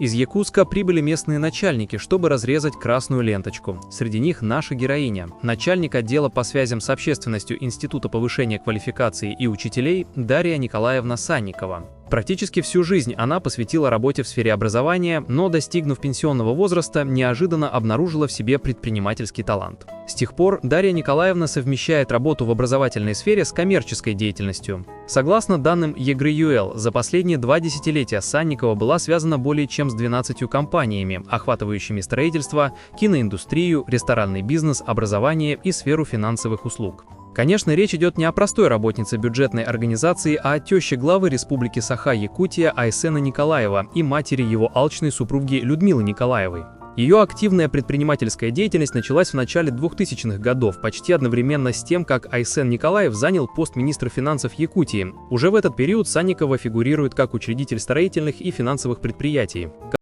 Из Якутска прибыли местные начальники, чтобы разрезать красную ленточку. Среди них наша героиня, начальник отдела по связям с общественностью Института повышения квалификации и учителей Дарья Николаевна Санникова. Практически всю жизнь она посвятила работе в сфере образования, но, достигнув пенсионного возраста, неожиданно обнаружила в себе предпринимательский талант. С тех пор Дарья Николаевна совмещает работу в образовательной сфере с коммерческой деятельностью. Согласно данным ЕГРЮЛ, за последние 2 десятилетия Санникова была связана более чем с 12 компаниями, охватывающими строительство, киноиндустрию, ресторанный бизнес, образование и сферу финансовых услуг. Конечно, речь идет не о простой работнице бюджетной организации, а о теще главы Республики Саха-Якутия Айсена Николаева и матери его алчной супруги Людмилы Николаевой. Ее активная предпринимательская деятельность началась в начале 2000-х годов, почти одновременно с тем, как Айсен Николаев занял пост министра финансов Якутии. Уже в этот период Санникова фигурирует как учредитель строительных и финансовых предприятий.